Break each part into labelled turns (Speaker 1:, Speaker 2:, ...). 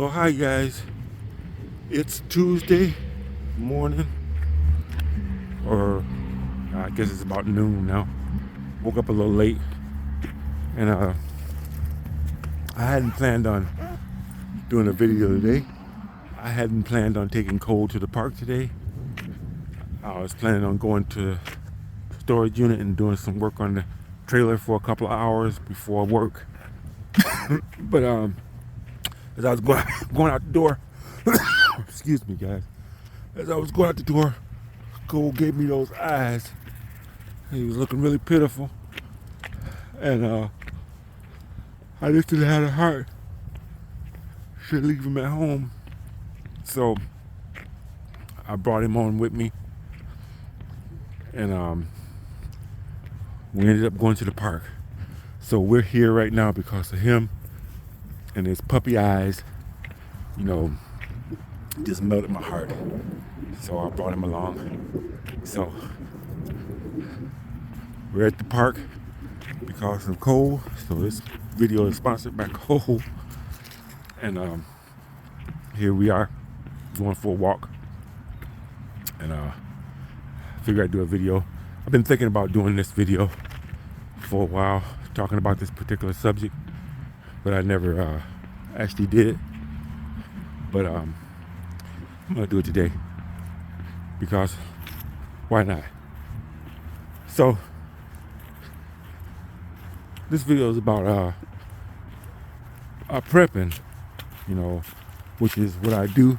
Speaker 1: Well, hi guys. It's Tuesday morning, or I guess it's about noon now. Woke up a little late, and I hadn't planned on doing a video today. I hadn't planned on taking Cole to the park today. I was planning on going to the storage unit and doing some work on the trailer for a couple of hours before work. But as I was going out the door, excuse me, guys. As I was going out the door, Cole gave me those eyes. He was looking really pitiful, and I just didn't have the heart to leave him at home. So I brought him on with me, and we ended up going to the park. So we're here right now because of him and his puppy eyes. You know, just melted my heart. So I brought him along. So we're at the park because of Cole. So this video is sponsored by Cole. And here we are going for a walk. And I figured I'd do a video. I've been thinking about doing this video for a while, talking about this particular subject, but I never actually did it. But I'm gonna do it today because why not? So this video is about prepping, you know, which is what I do,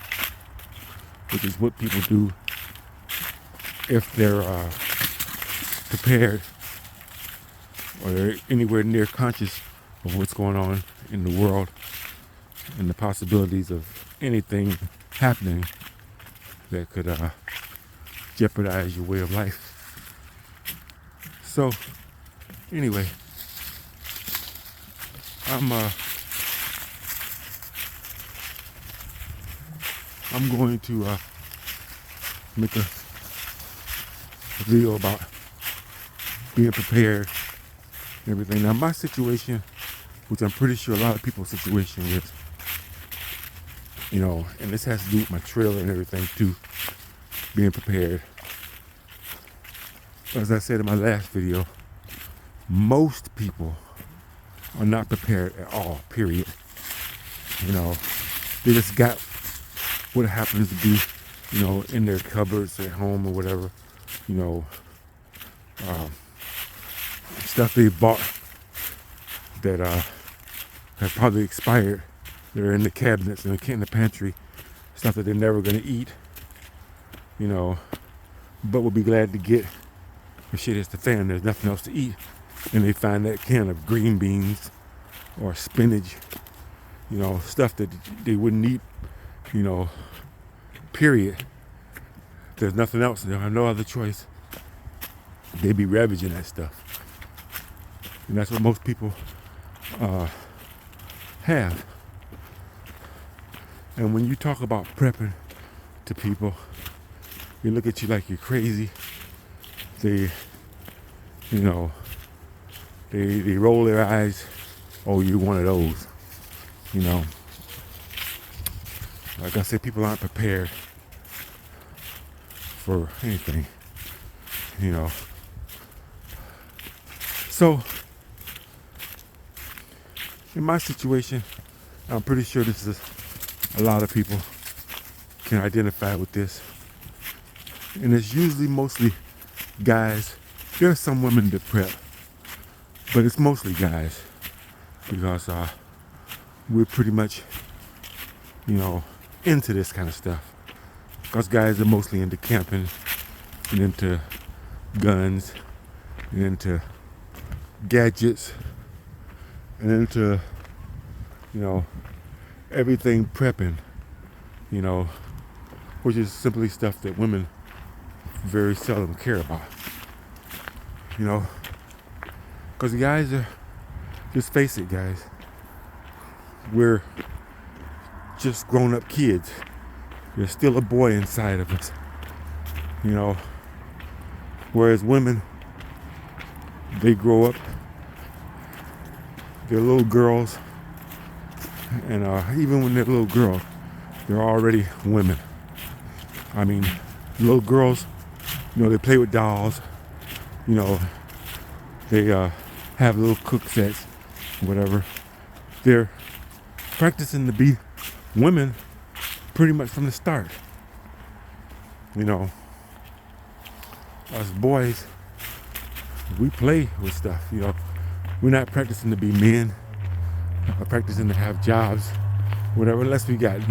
Speaker 1: which is what people do if they're prepared or they're anywhere near conscious of what's going on in the world and the possibilities of anything happening that could jeopardize your way of life. So anyway, I'm going to make a video about being prepared and everything. Now my situation, which I'm pretty sure a lot of people's situation is, you know, and this has to do with my trailer and everything too, being prepared. As I said in my last video, most people are not prepared at all, period. You know, they just got what happens to be, you know, in their cupboards at home or whatever, you know, stuff they bought that have probably expired. They're in the cabinets and in the pantry, stuff that they're never going to eat, you know, but will be glad to get if shit hits the fan. There's nothing else to eat, and they find that can of green beans or spinach, you know, stuff that they wouldn't eat, you know, period. There's nothing else. They have no other choice. They be ravaging that stuff, and that's what most people have. And when you talk about prepping to people, they look at you like you're crazy. They, you know, they roll their eyes. Oh, you're one of those, you know. Like I said, people aren't prepared for anything, you know. So, in my situation, I'm pretty sure this is a lot of people can identify with this. And it's usually mostly guys. There's some women that prep, but it's mostly guys because we're pretty much, you know, into this kind of stuff. Because guys are mostly into camping and into guns and into gadgets and into, you know, everything prepping, you know, which is simply stuff that women very seldom care about, you know, because guys are, just face it, guys, we're just grown-up kids. There's still a boy inside of us, you know, whereas women, they grow up, they're little girls, And even when they're little girls, they're already women. I mean, little girls, they play with dolls. They have little cook sets, whatever. They're practicing to be women pretty much from the start. Us boys, we play with stuff. We're not practicing to be men, or practicing to have jobs, whatever, unless we got,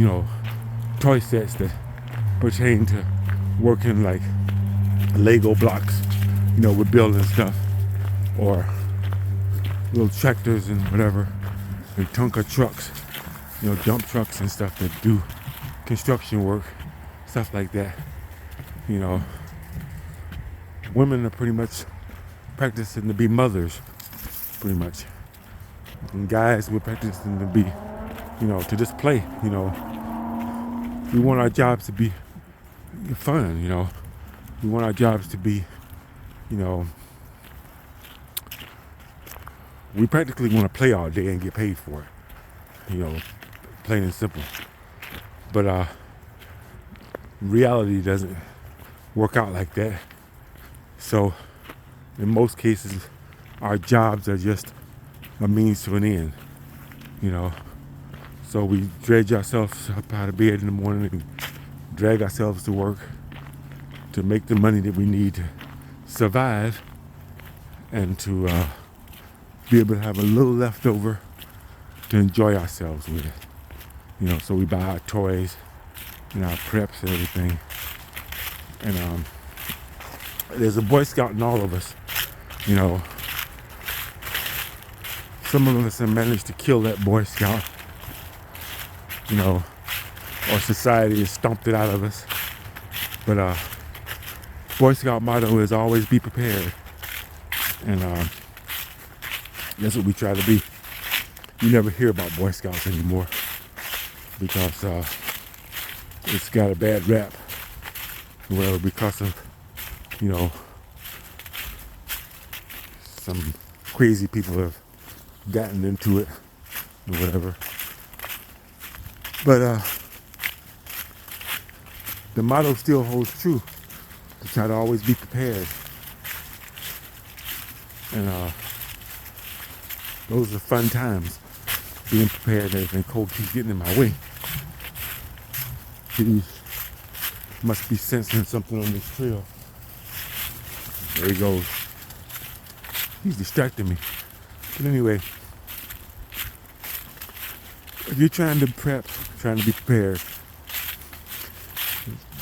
Speaker 1: toy sets that pertain to working like Lego blocks, we're building stuff, or little tractors and whatever, and Tonka trucks, dump trucks and stuff that do construction work, stuff like that. Women are pretty much practicing to be mothers, pretty much. And guys, we're practicing to be, to just play, We want our jobs to be fun, We want our jobs to be, we practically want to play all day and get paid for it, plain and simple. But reality doesn't work out like that. So in most cases, our jobs are just a means to an end, So we dredge ourselves up out of bed in the morning and drag ourselves to work to make the money that we need to survive and to be able to have a little left over to enjoy ourselves with. So we buy our toys and our preps and everything. And there's a Boy Scout in all of us. Some of us have managed to kill that Boy Scout. Or society has stomped it out of us. But Boy Scout motto is always be prepared. And that's what we try to be. You never hear about Boy Scouts anymore because it's got a bad rap. Well, because of, some crazy people have gotten into it or whatever. But the motto still holds true, to try to always be prepared. And those are fun times, being prepared and everything. Cole keeps getting in my way. He must be sensing something on this trail. There he goes. He's distracting me. But anyway, if you're trying to prep, trying to be prepared,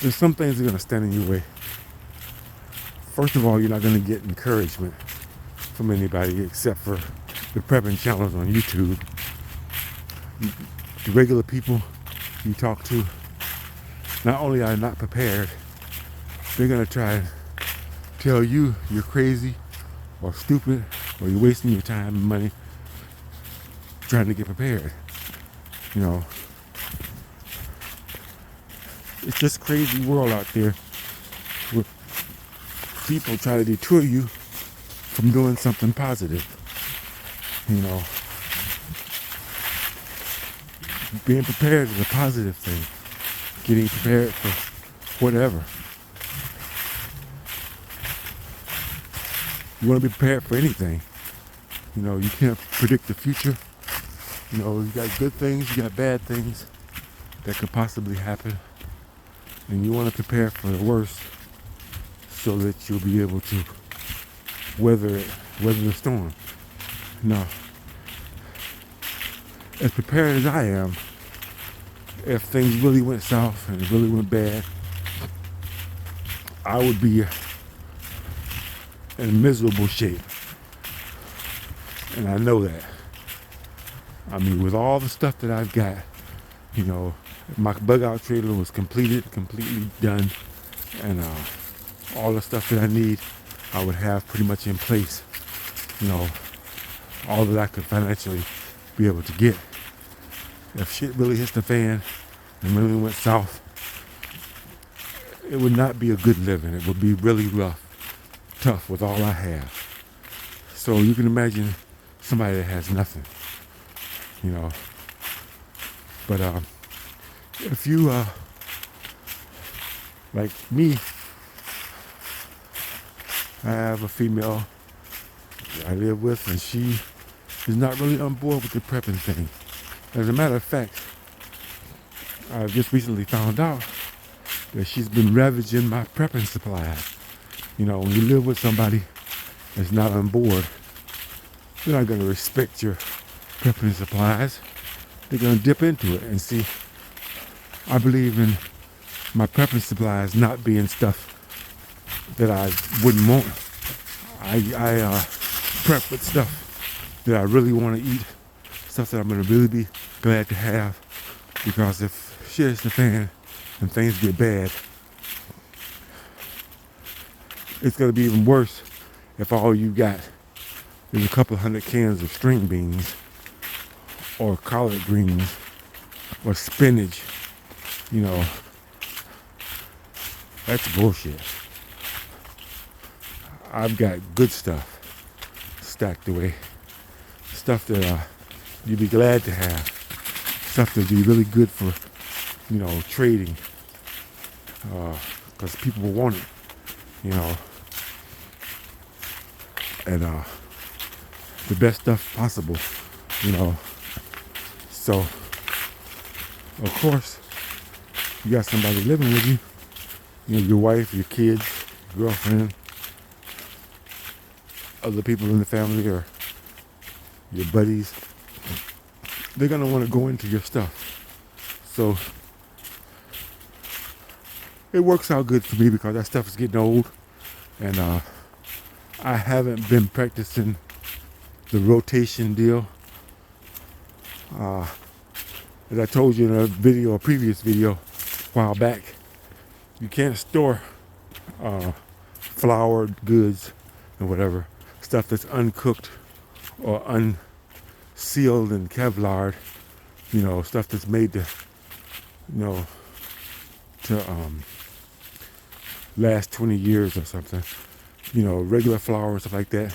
Speaker 1: there's some things that are going to stand in your way. First of all, you're not going to get encouragement from anybody except for the prepping channels on YouTube. The regular people you talk to, not only are not prepared, they're going to try and tell you you're crazy or stupid or you're wasting your time and money trying to get prepared. It's just crazy world out there where people try to deter you from doing something positive. Being prepared is a positive thing. Getting prepared for whatever. You want to be prepared for anything. You can't predict the future. You got good things, you got bad things that could possibly happen. And you want to prepare for the worst so that you'll be able to weather the storm. Now, as prepared as I am, if things really went south and it really went bad, I would be in miserable shape. And I know that. I mean, with all the stuff that I've got, my bug out trailer was completely done, and all the stuff that I need, I would have pretty much in place. All that I could financially be able to get. If shit really hits the fan and really went south, it would not be a good living. It would be really rough, tough with all I have. So you can imagine somebody that has nothing. But if you like me, I have a female I live with, and she is not really on board with the prepping thing. As a matter of fact, I've just recently found out that she's been ravaging my prepping supplies. You know, when you live with somebody that's not on board, they're not going to respect your prepping supplies. They're going to dip into it. And see, I believe in my prepping supplies not being stuff that I wouldn't want. I prep with stuff that I really want to eat, stuff that I'm going to really be glad to have, because if shit is the fan and things get bad, it's going to be even worse if all you got is a couple hundred cans of string beans or collard greens or spinach. You know, that's bullshit. I've got good stuff stacked away. Stuff that you'd be glad to have. Stuff that'd be really good for, you know, trading. Because people will want it, you know. And the best stuff possible, you know. So, of course, you got somebody living with you. You know, your wife, your kids, your girlfriend, other people in the family, or your buddies. They're going to want to go into your stuff. So it works out good for me because that stuff is getting old. And I haven't been practicing the rotation deal. As I told you in a previous video a while back, you can't store floured goods and whatever, stuff that's uncooked or unsealed and Kevlar, you know, stuff that's made to, you know, to last 20 years or something. You know, regular flour and stuff like that,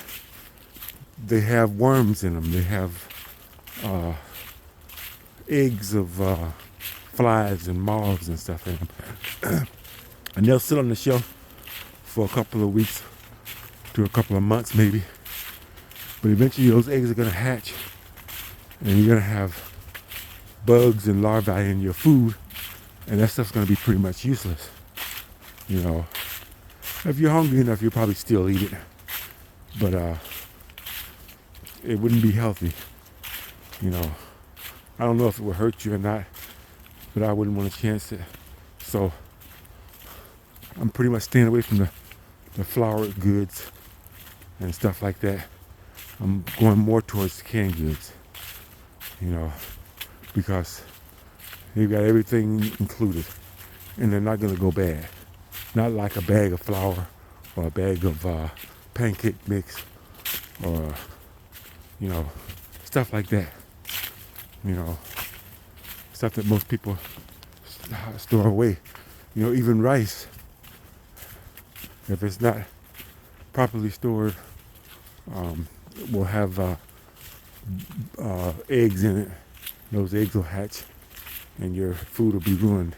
Speaker 1: they have worms in them. They have eggs of flies and moths and stuff in them. And they'll sit on the shelf for a couple of weeks to a couple of months maybe. But eventually those eggs are going to hatch, and you're going to have bugs and larvae in your food, and that stuff's going to be pretty much useless. You know, if you're hungry enough, you'll probably still eat it. But it wouldn't be healthy. You know, I don't know if it would hurt you or not, but I wouldn't want to chance it. So I'm pretty much staying away from the floured goods and stuff like that. I'm going more towards the canned goods, you know, because they've got everything included, and they're not going to go bad. Not like a bag of flour or a bag of pancake mix or, you know, stuff like that. You know, stuff that most people store away. You know, even rice, if it's not properly stored, will have eggs in it. Those eggs will hatch and your food will be ruined.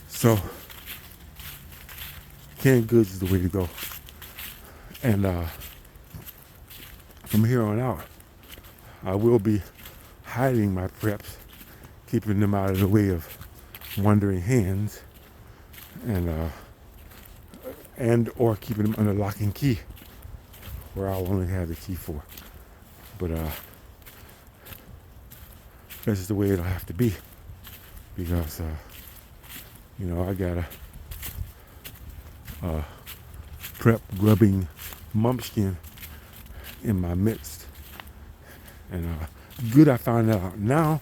Speaker 1: So canned goods is the way to go. And from here on out, I will be hiding my preps, keeping them out of the way of wandering hands, and or keeping them under lock and key, where I'll only have the key for. But that's just the way it'll have to be, because you know, I got a prep grubbing mumpkin in my midst. And good I found that out now,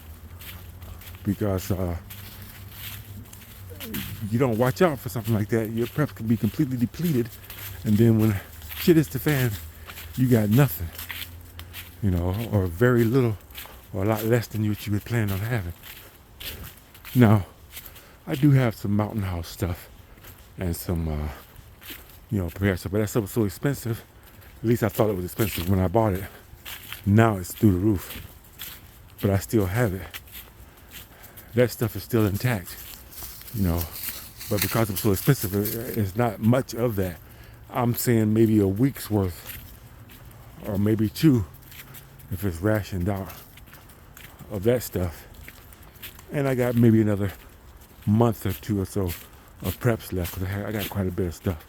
Speaker 1: because you don't watch out for something like that, your prep can be completely depleted, and then when shit hits the fan, you got nothing, you know, or very little, or a lot less than what you had planned on having. Now, I do have some Mountain House stuff and some, you know, prepared stuff, but that stuff was so expensive. At least I thought it was expensive when I bought it. Now it's through the roof. but I still have it. That stuff is still intact, you know. But because it's so expensive, it's not much of that. I'm saying maybe a week's worth, or maybe two, if it's rationed out, of that stuff. And I got maybe another month or two or so of preps left, because I got quite a bit of stuff.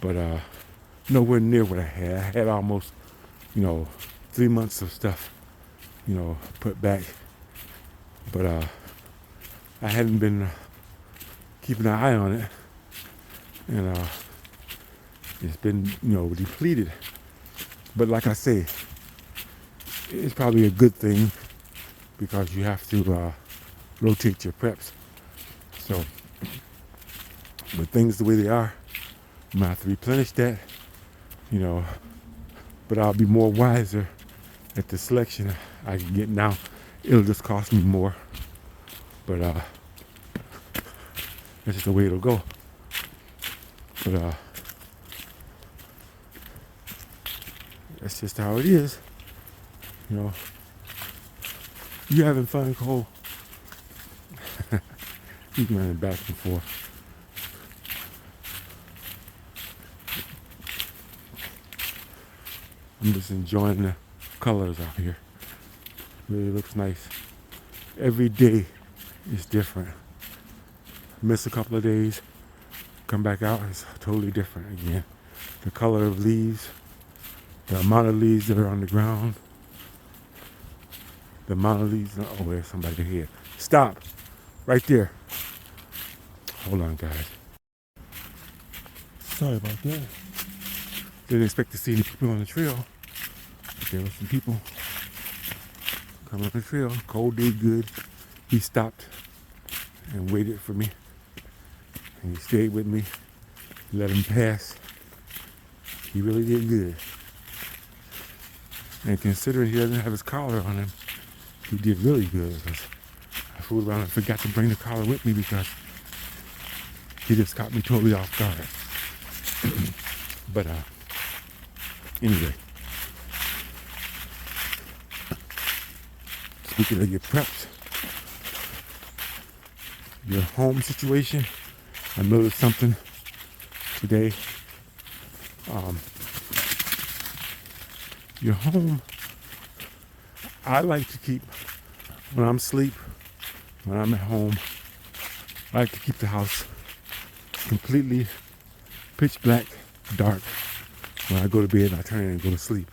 Speaker 1: But nowhere near what I had. I had almost, 3 months of stuff, put back. But I hadn't been keeping an eye on it. And it's been, depleted. But like I say, it's probably a good thing, because you have to rotate your preps. So, with things the way they are, I'm gonna have to replenish that, but I'll be more wiser at the selection I can get now. It'll just cost me more, but that's just the way it'll go. But that's just how it is. You having fun, Cole? He's running back and forth. I'm just enjoying the colors out here. Really looks nice. Every day is different. Miss a couple of days, come back out, it's totally different again. The color of leaves, the amount of leaves that are on the ground, the amount of leaves. Oh, there's somebody here. Stop. Right there. Hold on, guys. Sorry about that. Didn't expect to see any people on the trail. But there were some people coming on the trail. Cole did good. He stopped and waited for me. And he stayed with me. Let him pass. He really did good. And considering he doesn't have his collar on him, he did really good. Because I fooled around and forgot to bring the collar with me, because he just caught me totally off guard. But anyway, speaking of your preps, your home situation, I noticed something today. Your home, I like to keep, when I'm asleep, when I'm at home, I like to keep the house completely pitch black, dark. When I go to bed, I turn it and go to sleep.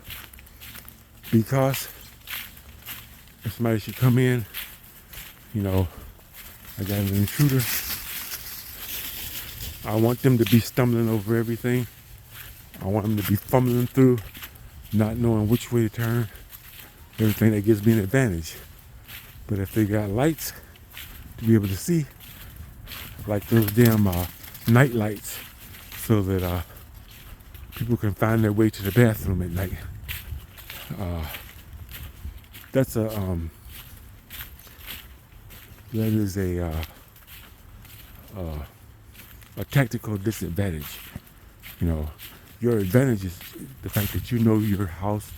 Speaker 1: Because if somebody should come in, I got an intruder, I want them to be stumbling over everything. I want them to be fumbling through, not knowing which way to turn. Everything that gives me an advantage. But if they got lights to be able to see, like those damn night lights, so that people can find their way to the bathroom at night. That is a tactical disadvantage. Your advantage is the fact that you know your house,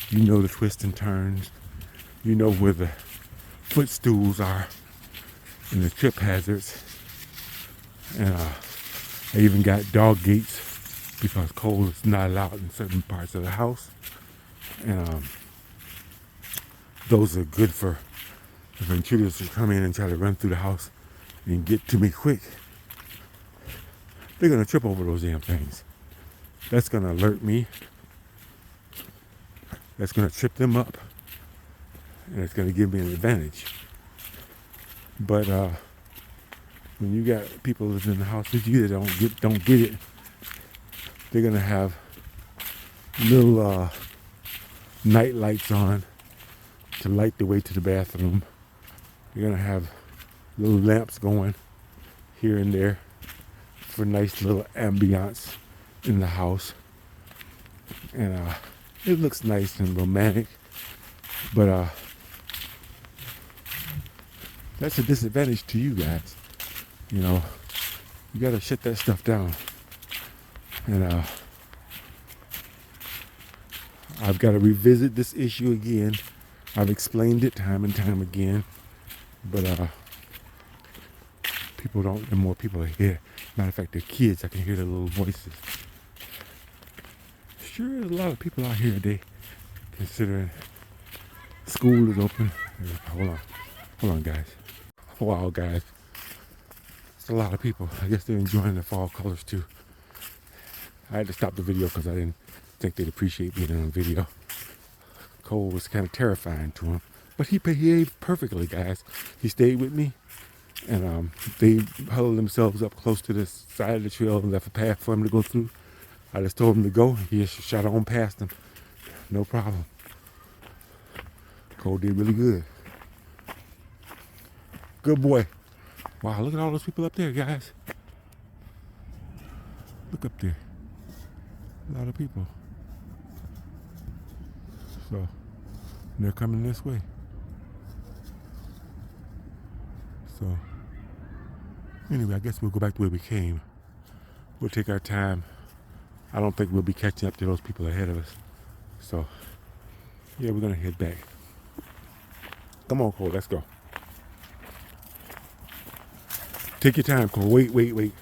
Speaker 1: you know the twists and turns, you know where the footstools are and the trip hazards. And I even got dog gates, because Cole is not allowed in certain parts of the house. And those are good for if intruders to come in and try to run through the house and get to me quick. They're gonna trip over those damn things. That's gonna alert me. That's gonna trip them up, and it's gonna give me an advantage. But when you got people living in the house with you that don't get it, they're gonna have little night lights on to light the way to the bathroom. You're gonna have little lamps going here and there for nice little ambiance in the house. And it looks nice and romantic, but that's a disadvantage to you guys. You gotta shut that stuff down. And I've got to revisit this issue again I've explained it time and time again, but people don't, and more people are here. Matter of fact, the kids, I can hear their little voices. Sure, there's a lot of people out here today, considering school is open. Hold on, guys. Wow, guys. It's a lot of people. I guess they're enjoying the fall colors too. I had to stop the video because I didn't think they'd appreciate being on video. Cole was kind of terrifying to him, but he behaved perfectly, guys. He stayed with me, and they huddled themselves up close to the side of the trail and left a path for him to go through. I just told him to go. He just shot on past them. No problem. Cole did really good. Good boy. Wow, look at all those people up there, guys. Look up there. A lot of people. So, they're coming this way. So, anyway, I guess we'll go back to where we came. We'll take our time. I don't think we'll be catching up to those people ahead of us. So, yeah, we're going to head back. Come on, Cole, let's go. Take your time, Cole. Wait.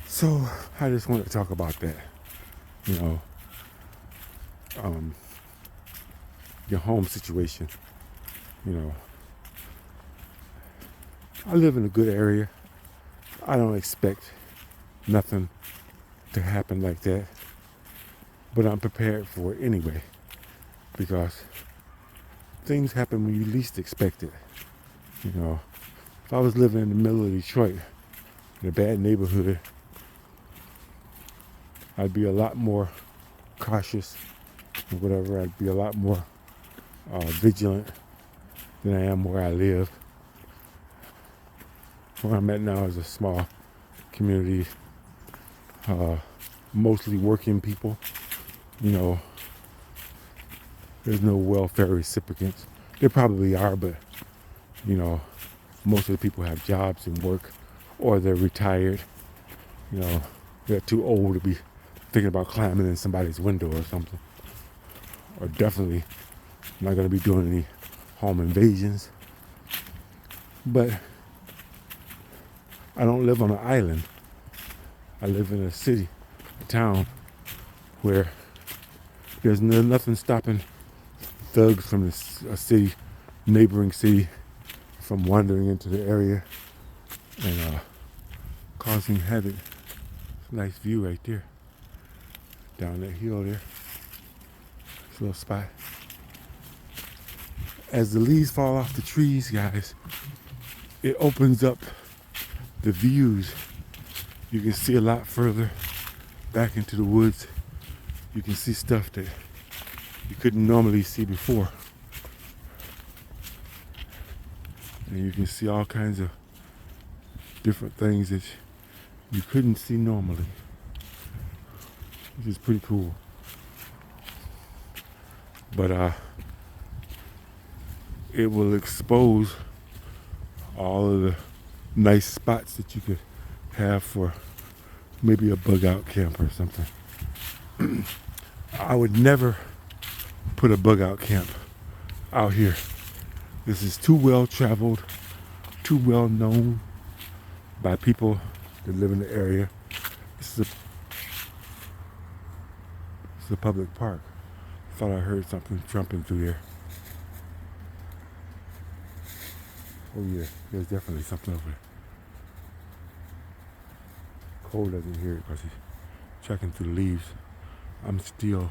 Speaker 1: So, I just want to talk about that. You know, your home situation. You know, I live in a good area. I don't expect nothing to happen like that. But I'm prepared for it anyway. Because things happen when you least expect it. You know, if I was living in the middle of Detroit, in a bad neighborhood, I'd be a lot more cautious or whatever. I'd be a lot more vigilant than I am where I live. Where I'm at now is a small community, mostly working people. You know, there's no welfare recipients. There probably are, but, you know, most of the people have jobs and work, or they're retired. You know, they're too old to be thinking about climbing in somebody's window or something. Or definitely not going to be doing any home invasions. But I don't live on an island. I live in a city, a town, where there's nothing stopping thugs from a city, neighboring city, from wandering into the area and causing havoc. It's a nice view right there. Down that hill there. This little spot. As the leaves fall off the trees, guys, it opens up the views. You can see a lot further back into the woods. You can see stuff that you couldn't normally see before. And you can see all kinds of different things that you couldn't see normally, which is pretty cool. But it will expose all of the nice spots that you could have for maybe a bug out camp or something. I would never put a bug out camp out here. This is too well traveled, too well known by people that live in the area. This is a public park. I thought I heard something jumping through there. Oh yeah, there's definitely something over there. Cole doesn't hear it because he's checking through the leaves. I'm still,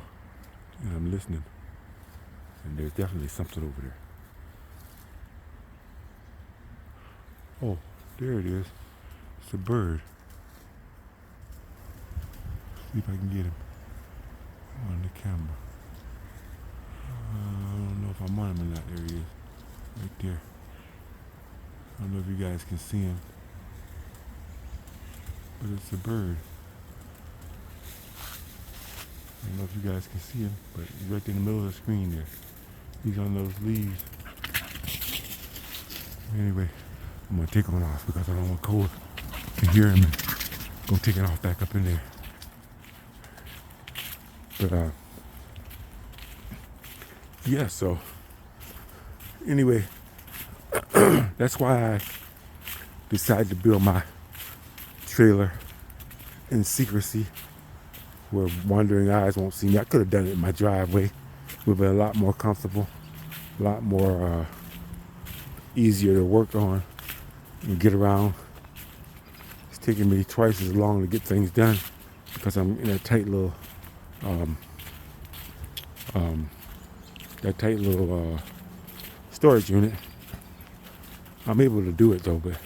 Speaker 1: and I'm listening. And there's definitely something over there. Oh, there it is. It's a bird. See if I can get him on the camera. I don't know if I'm on him or not. There he is. Right there. I don't know if you guys can see him. But it's a bird. I don't know if you guys can see him, but he's right in the middle of the screen there. He's on those leaves. Anyway, I'm gonna take one off because I don't want Cole to hear him and go take it off back up in there. But yeah, so anyway, that's why I decided to build my trailer in secrecy where wandering eyes won't see me. I could have done it in my driveway. It would have been a lot more comfortable, a lot more easier to work on and get around. It's taking me twice as long to get things done because I'm in a tight little storage unit. I'm able to do it though, but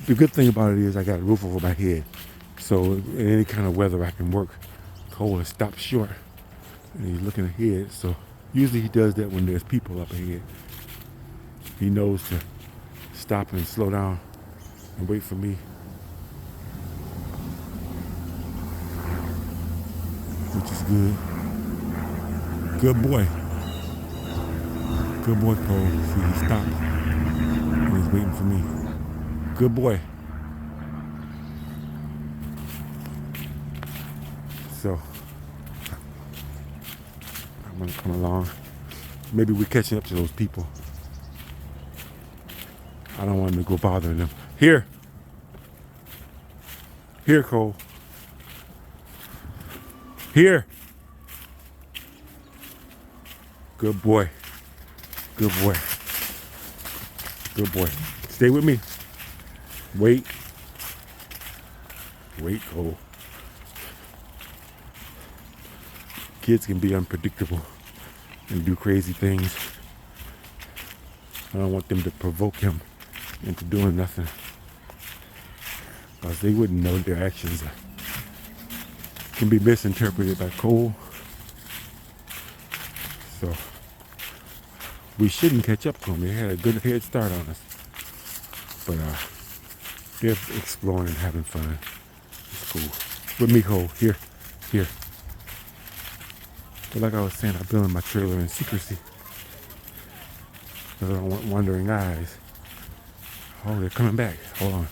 Speaker 1: the good thing about it is I got a roof over my head, so in any kind of weather I can work. Cole has stopped short and he's looking ahead, so usually he does that when there's people up ahead. He knows to stop and slow down and wait for me, which is good. Good boy. Good boy, Cole. See, he stopped and he's waiting for me. Good boy. So I'm gonna come along. Maybe we're catching up to those people. I don't want them to go bothering them. Here, Cole. Here. Good boy. Good boy. Good boy. Stay with me. Wait. Wait, Cole. Kids can be unpredictable and do crazy things. I don't want them to provoke him into doing nothing, because they wouldn't know their actions can be misinterpreted by Cole. So we shouldn't catch up to them. They had a good head start on us, but they're exploring and having fun. It's cool. With me, Cole. Here. But like I was saying, I'm building my trailer in secrecy because I don't want wandering eyes. Oh, they're coming back. Hold on.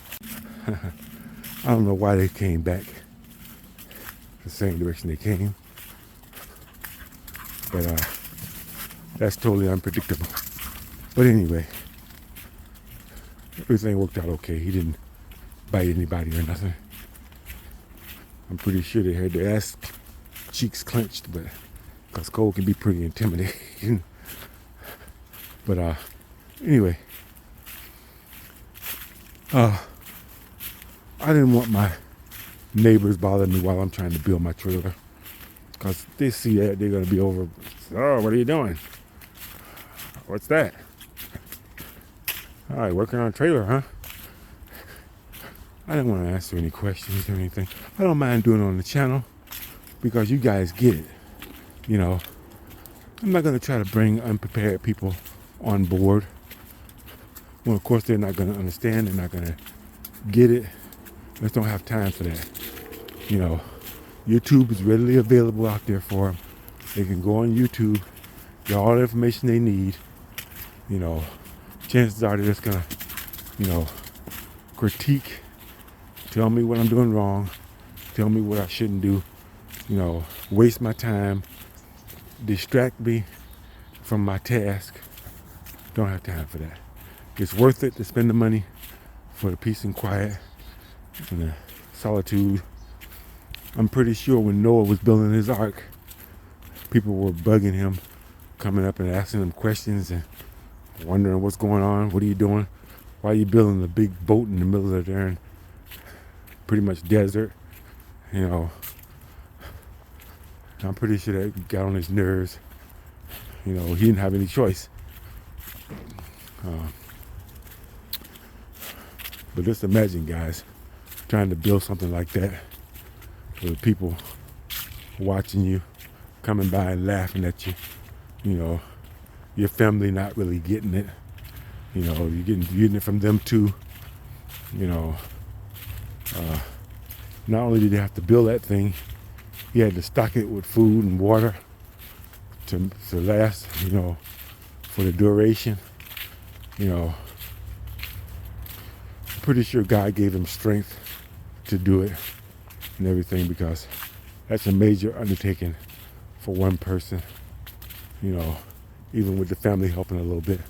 Speaker 1: I don't know why they came back the same direction they came, but that's totally unpredictable. But anyway, everything worked out okay. He didn't bite anybody or nothing. I'm pretty sure they had their ass cheeks clenched, but because Cole can be pretty intimidating. But anyway, I didn't want my neighbors bothering me while I'm trying to build my trailer, because they see that they're gonna be over. Oh, what are you doing? What's that? All right, working on a trailer, huh? I didn't want to answer any questions or anything. I don't mind doing it on the channel because you guys get it. You know, I'm not going to try to bring unprepared people on board. Well, of course, they're not going to understand. They're not going to get it. I just don't have time for that. You know, YouTube is readily available out there for them. They can go on YouTube, get all the information they need. You know, chances are they're just going to, critique, tell me what I'm doing wrong, tell me what I shouldn't do, waste my time, distract me from my task. Don't have time for that. It's worth it to spend the money for the peace and quiet and the solitude. I'm pretty sure when Noah was building his ark, people were bugging him, coming up and asking him questions and wondering what's going on. What are you doing? Why are you building a big boat in the middle of there and pretty much desert? I'm pretty sure that got on his nerves. He didn't have any choice. But just imagine, guys, trying to build something like that with people watching you, coming by and laughing at you. Your family not really getting it. You're getting it from them too. Not only did they have to build that thing, he had to stock it with food and water to last, for the duration. I'm pretty sure God gave him strength to do it and everything, because that's a major undertaking for one person, even with the family helping a little bit.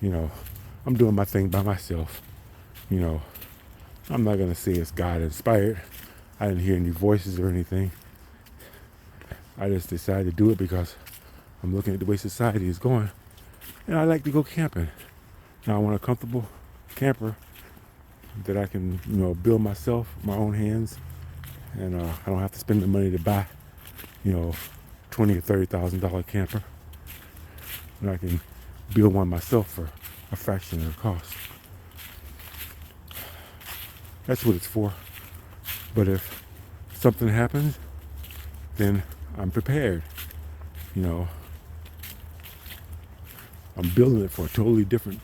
Speaker 1: I'm doing my thing by myself. I'm not going to say it's God inspired. I didn't hear any voices or anything. I just decided to do it because I'm looking at the way society is going. And I like to go camping. Now I want a comfortable camper that I can, build myself, my own hands. And I don't have to spend the money to buy, $20,000 or $30,000 camper. And I can build one myself for a fraction of the cost. That's what it's for. But if something happens, then I'm prepared. I'm building it for a totally different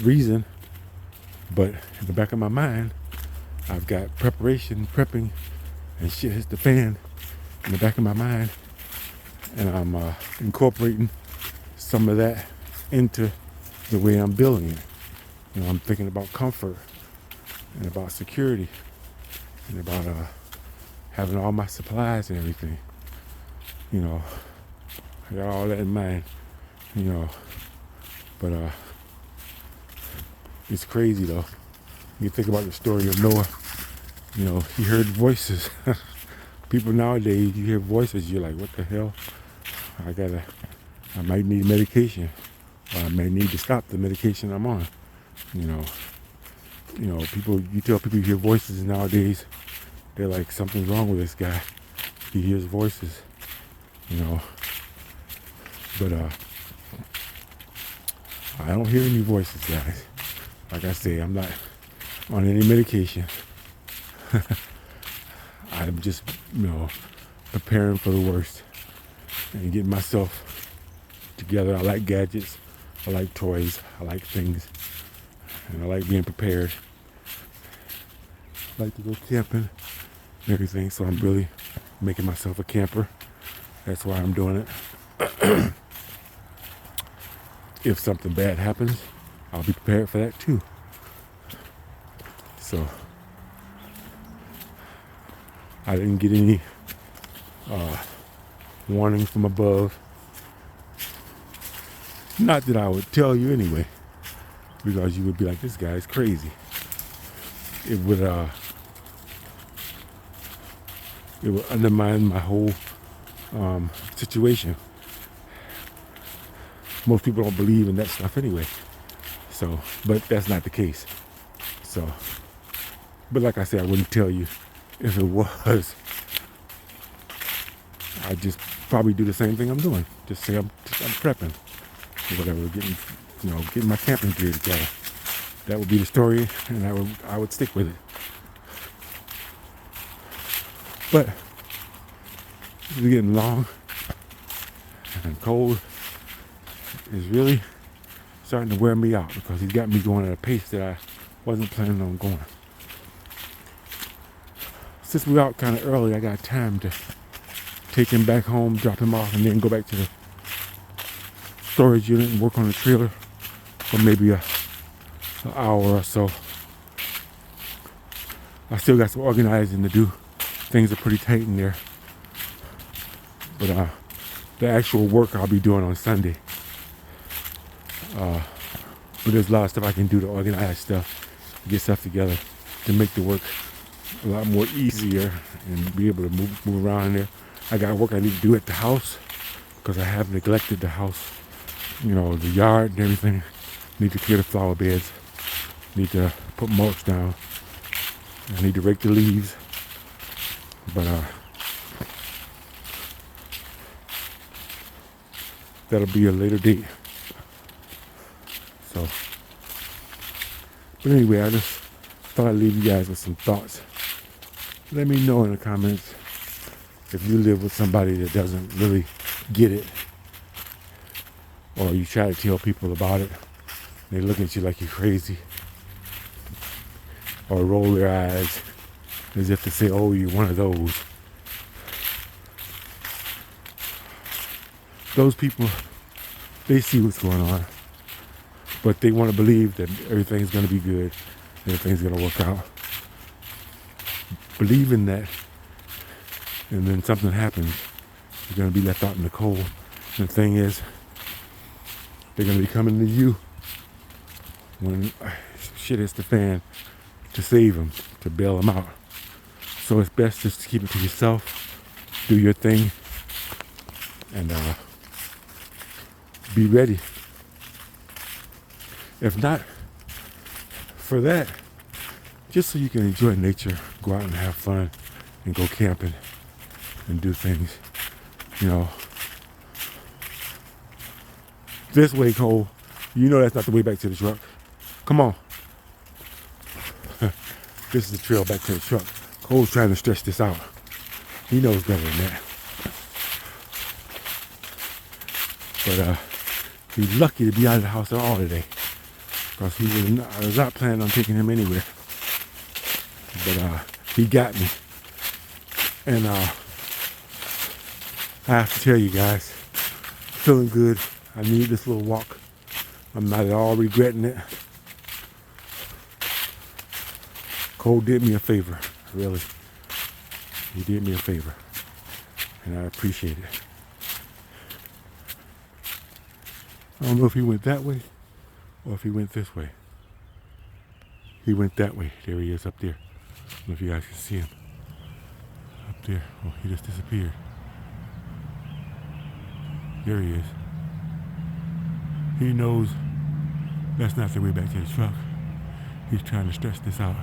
Speaker 1: reason. But in the back of my mind, I've got prepping, and shit hits the fan in the back of my mind. And I'm incorporating some of that into the way I'm building it. I'm thinking about comfort and about security and about having all my supplies and everything. I got all that in mind, but it's crazy though. You think about the story of Noah. He heard voices. People nowadays, you hear voices, you're like, what the hell? I might need medication. Or I may need to stop the medication I'm on. You tell people you hear voices nowadays, they're like, something's wrong with this guy. He hears voices, But I don't hear any voices, guys. Like I say, I'm not on any medication. I'm just, preparing for the worst and getting myself together. I like gadgets. I like toys. I like things. And I like being prepared. I like to go camping and everything. So I'm really making myself a camper. That's why I'm doing it. If something bad happens, I'll be prepared for that too. So I didn't get any warnings from above. Not that I would tell you anyway, because you would be like, this guy's crazy. It would undermine my whole situation. Most people don't believe in that stuff anyway. So, but that's not the case. So, but like I said, I wouldn't tell you if it was. I'd just probably do the same thing I'm doing. Just say I'm prepping or whatever, getting my camping gear together. That would be the story, and I would stick with it. But it's getting long and cold. Is really starting to wear me out because he's got me going at a pace that I wasn't planning on going. Since we're out kind of early, I got time to take him back home, drop him off, and then go back to the storage unit and work on the trailer for maybe an hour or so. I still got some organizing to do. Things are pretty tight in there. But the actual work I'll be doing on Sunday. But there's a lot of stuff I can do to organize stuff, get stuff together, to make the work a lot more easier and be able to move around in there. I got work I need to do at the house because I have neglected the house, the yard and everything. Need to clear the flower beds, need to put mulch down, I need to rake the leaves. But that'll be a later date. So, but anyway, I just thought I'd leave you guys with some thoughts. Let me know in the comments if you live with somebody that doesn't really get it, or you try to tell people about it, they look at you like you're crazy, or roll their eyes as if to say, oh, you're one of those. Those people, they see what's going on. But they want to believe that everything's going to be good, everything's going to work out. Believe in that, and then something happens, You're going to be left out in the cold. And the thing is, they're going to be coming to you when shit hits the fan to save them, to bail them out. So it's best just to keep it to yourself, do your thing, and be ready. If not for that, just so you can enjoy nature, go out and have fun, and go camping and do things, you know. This way, Cole, you know that's not the way back to the truck. Come on. This is the trail back to the truck. Cole's trying to stretch this out. He knows better than that. But he's lucky to be out of the house at all today, because I was not planning on taking him anywhere. But he got me. And I have to tell you guys, feeling good. I need this little walk. I'm not at all regretting it. Cole did me a favor, really. He did me a favor, and I appreciate it. I don't know if he went that way or if he went this way. He went that way. There he is up there. I don't know if you guys can see him. Up there. Oh, he just disappeared. There he is. He knows that's not the way back to the truck. He's trying to stretch this out.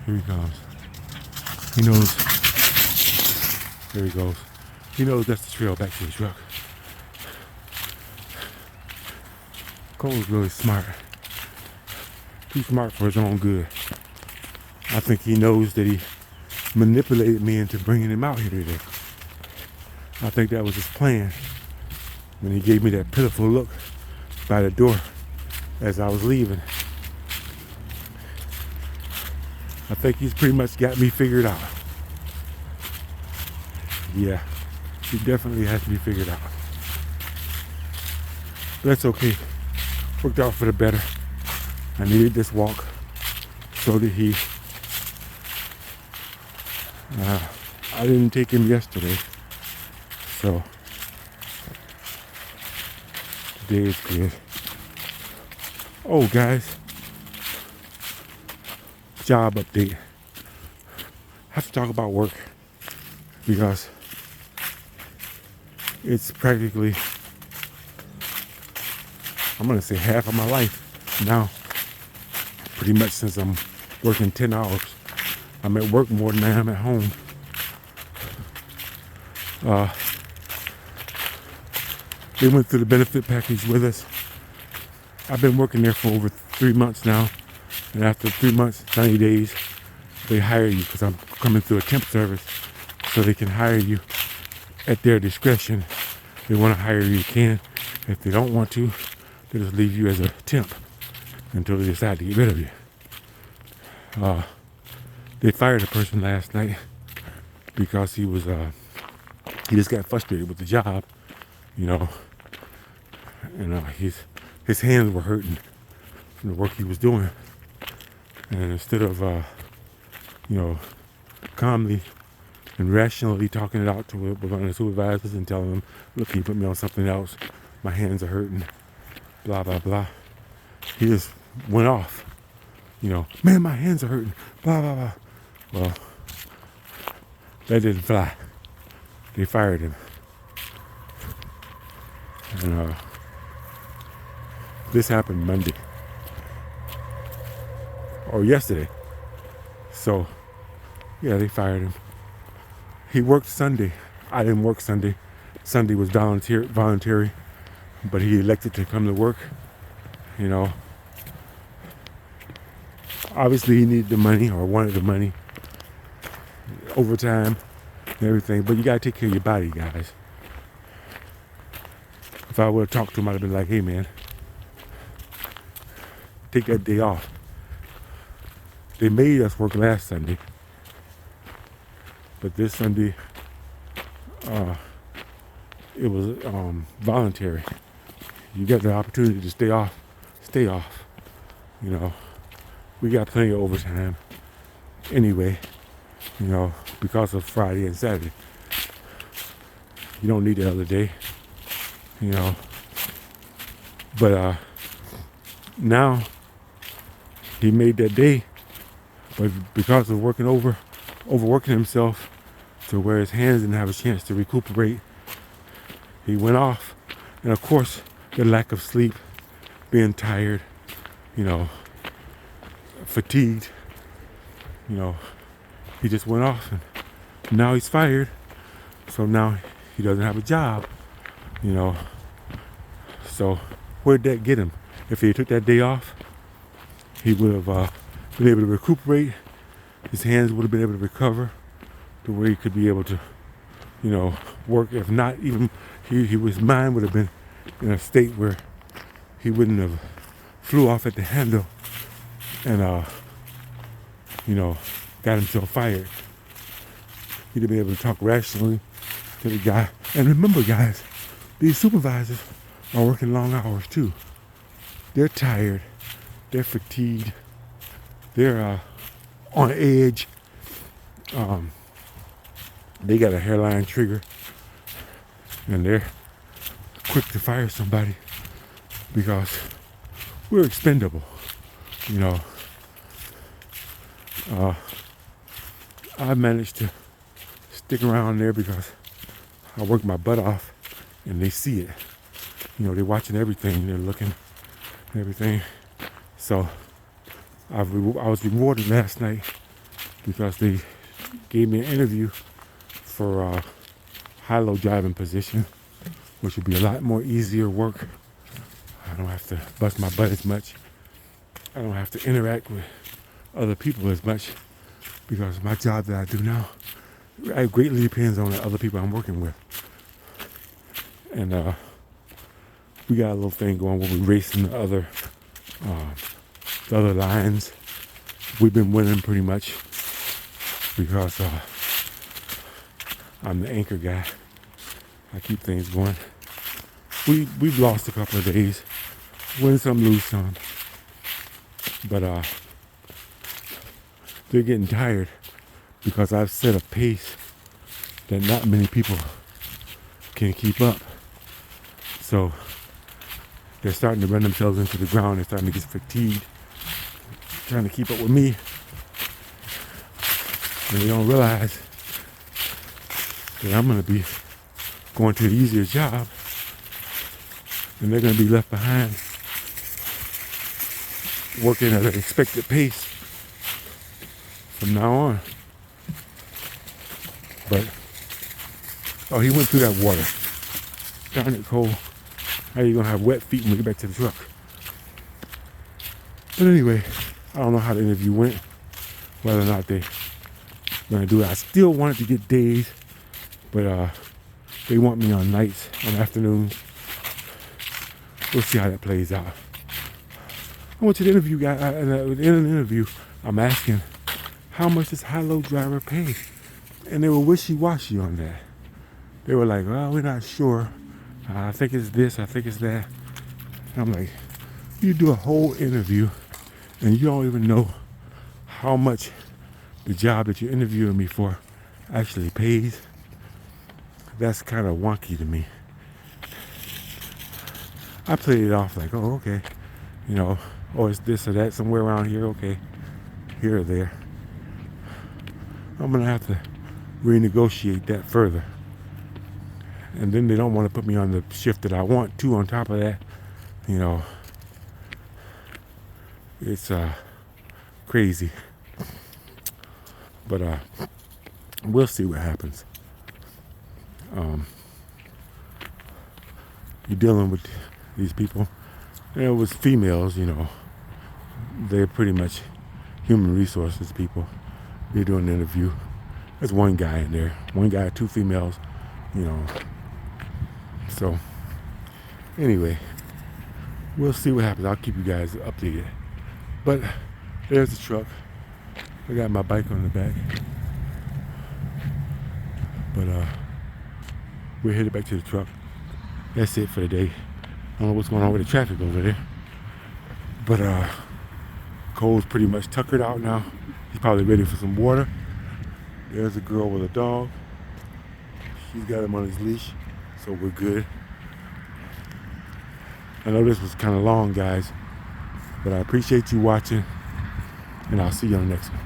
Speaker 1: Here he comes. He knows. There he goes. He knows that's the trail back to the truck. Cole's really smart. Too smart for his own good. I think he knows that he manipulated me into bringing him out here today. I think that was his plan when he gave me that pitiful look by the door as I was leaving. I think he's pretty much got me figured out. Yeah, he definitely has me figured out. But that's okay. Worked out for the better. I needed this walk. So did he. I didn't take him yesterday. So today is good. Oh, guys. Job update. I have to talk about work because it's practically, I'm going to say, half of my life now. Pretty much since I'm working 10 hours. I'm at work more than I am at home. They went through the benefit package with us. I've been working there for over 3 months now. And after 3 months, 90 days, they hire you, because I'm coming through a temp service. So they can hire you at their discretion. If they want to hire you, you can. If they don't want to, they just leave you as a temp until they decide to get rid of you. They fired a person last night because he just got frustrated with the job, you know, and his hands were hurting from the work he was doing. And instead of, calmly and rationally talking it out to one of the supervisors and telling them, look, can you put me on something else? My hands are hurting, blah, blah, blah. He just went off, man, my hands are hurting, blah, blah, blah. Well, that didn't fly. They fired him. And this happened Monday. Or yesterday. So, yeah, they fired him. He worked Sunday. I didn't work Sunday. Sunday was voluntary, but he elected to come to work. Obviously he needed the money, or wanted the money, overtime and everything, but you gotta take care of your body, guys. If I would have talked to him, I'd have been like, hey man, take that day off. They made us work last Sunday, but this Sunday, it was voluntary. You got the opportunity to stay off. Stay off. We got plenty of overtime anyway, because of Friday and Saturday. You don't need the other day, you know. But now he made that day, but because of overworking himself to where his hands didn't have a chance to recuperate, he went off. And of course, the lack of sleep, being tired, you know, fatigued, you know, he just went off, and now he's fired. So now he doesn't have a job, you know. So where'd that get him? If he took that day off, he would have been able to recuperate. His hands would have been able to recover to where he could be able to, you know, work. If not, even his mind would have been in a state where he wouldn't have flew off at the handle and, you know, got himself fired. He'd have been able to talk rationally to the guy. And remember, guys, these supervisors are working long hours too. They're tired. They're fatigued. They're on edge. They got a hairline trigger, and they're quick to fire somebody because we're expendable, you know. I managed to stick around there because I work my butt off, and they see it. You know, they're watching everything. They're looking and everything. So I was rewarded last night because they gave me an interview for a high-low driving position, which would be a lot more easier work. I don't have to bust my butt as much. I don't have to interact with other people as much because my job that I do now, it greatly depends on the other people I'm working with. And we got a little thing going where we're racing the other lines. We've been winning pretty much because I'm the anchor guy. I keep things going. We've lost a couple of days, win some, lose some, but they're getting tired because I've set a pace that not many people can keep up. So they're starting to run themselves into the ground. They're starting to get fatigued, trying to keep up with me. And they don't realize that I'm going to be going to the easier job, and they're going to be left behind working at an expected pace from now on. But, oh, he went through that water. Darn it, Cole. How are you going to have wet feet when we get back to the truck? But anyway, I don't know how the interview went, whether or not they're going to do it. I still wanted to get days, but they want me on nights, on afternoons. We'll see how that plays out. I went to the interview guy, and in an interview, I'm asking, how much does high-low driver pay? And they were wishy-washy on that. They were like, well, we're not sure. I think it's this, I think it's that. And I'm like, you do a whole interview, and you don't even know how much the job that you're interviewing me for actually pays. That's kind of wonky to me. I played it off like, oh, okay. You know, oh, it's this or that, somewhere around here, okay. Here or there. I'm going to have to renegotiate that further. And then they don't want to put me on the shift that I want to on top of that. You know, it's crazy. But we'll see what happens. You're dealing with these people. And it was females, you know. They're pretty much human resources people. They're doing an interview. There's one guy in there. One guy, two females, you know. So, anyway, we'll see what happens. I'll keep you guys updated. But there's the truck. I got my bike on the back. But we're headed back to the truck. That's it for the day. I don't know what's going on with the traffic over there. But Cole's pretty much tuckered out now. He's probably ready for some water. There's a girl with a dog. She's got him on his leash. So we're good. I know this was kind of long, guys, but I appreciate you watching, and I'll see you on the next one.